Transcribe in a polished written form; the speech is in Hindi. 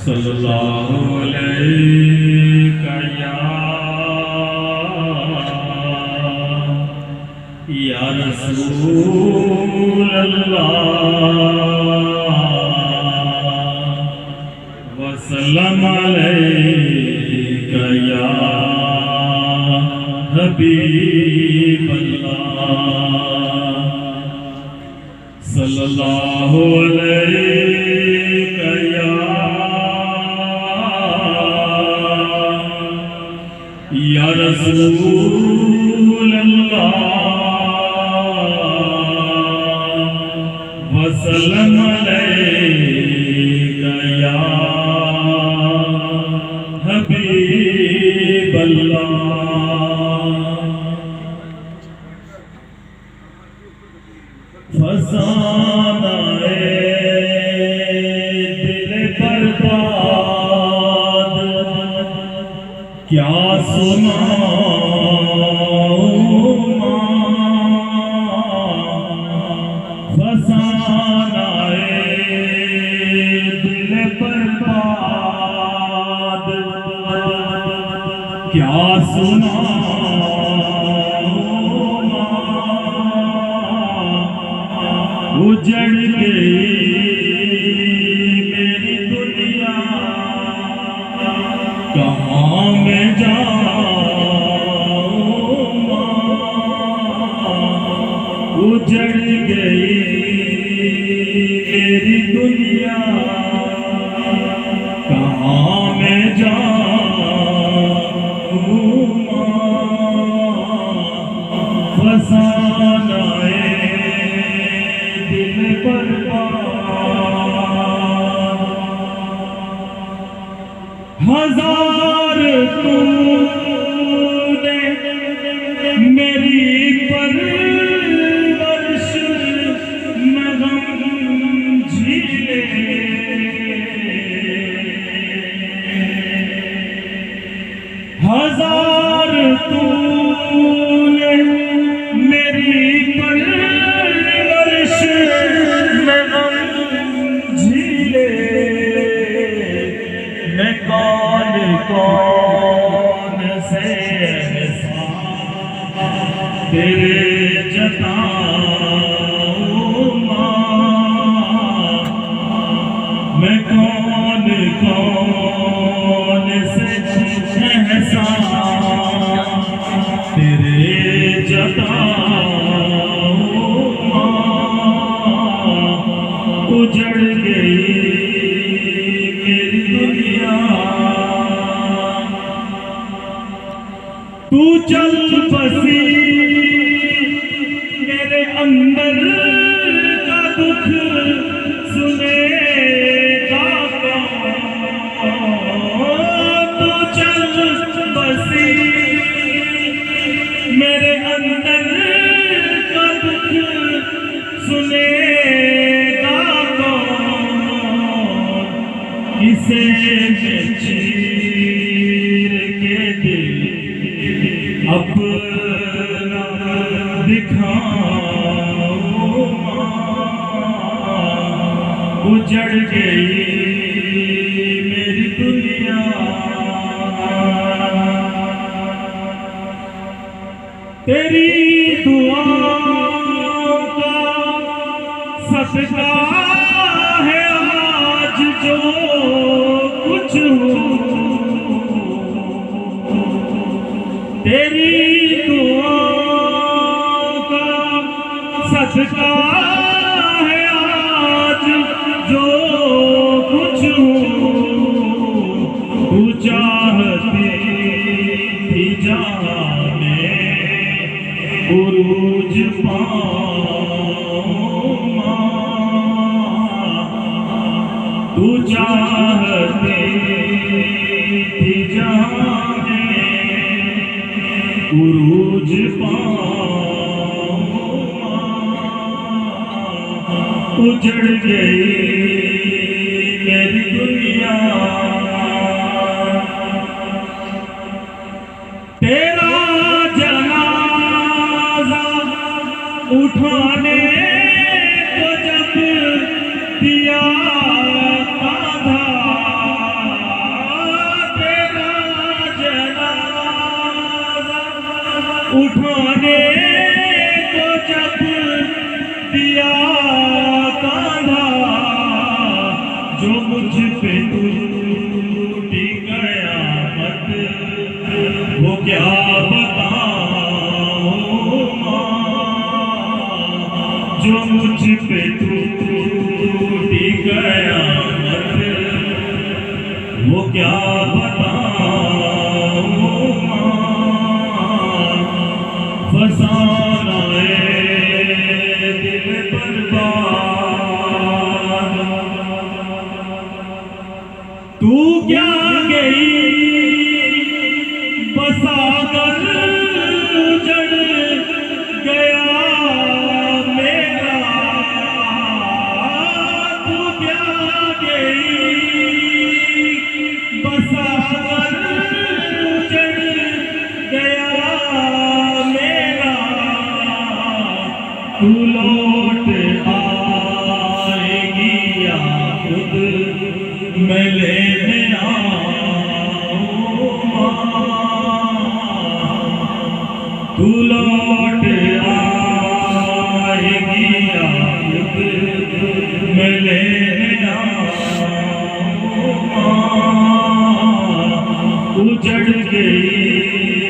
सल्लल्लाहु अलैका या रसूल अल्लाह वसल्लम अलैका या हबीब अल्लाह सल्लल्लाहु अलैका या रसूल अल्लाह वसल्लम अलैका या हबीब अल्लाह। फसानाए दिल बर्बाद क्या सुनाऊं फसानाए दिल बर्बाद क्या सुनाऊं उजड़ गई मेरी दुनिया कहाँ मैं जाऊँ उजड़ गई मेरी दुनिया कहाँ मैं जाऊँ फसानाए हजार तूने मेरी परवरिश में गम झीले हजार तूने मेरी परवरिश में गम झीले मैं कौन कौन से तेरे जताऊं मैं कौन कौन से तेरे जताऊं उजड़ गई मेरी दुनिया तू चल बसी मेरे अंदर का दुख सुनेगा तू चल बसी मेरे अंदर का दुख सुनेगा इसे चीर के दिल अपना दिखाऊं उजड़ गई मेरी दुनिया तेरी दुआओं का सदका है आज जो कुछ हो तेरी दुआओं का सदका है आज जो कुछ हो तू चाहती थी जाने उरूज पाऊं तू चाहती थी जाने उरूज पाऊं उजड़ गई मेरी दुनिया तेरा जनाजा उठाने को जब दिया कांधा तेरा जनाजा, उठाने को जब दिया कांधा, जो मुझ पे टूटी कयामत वो क्या बताऊं माँ, जो मुझ पे टूटी कयामत वो क्या बताऊं माँ। फसाना दिल बर्बाद, तू क्या गई बसाकर उजड़ गया मेरा, तू क्या गई बसाकर उजड़ गया मेरा, तू लौट आएगी या खुद मैं लेने आऊं माँ, तू लौट आएगी या खुद मैं लेने आऊं माँ। उजड़ गई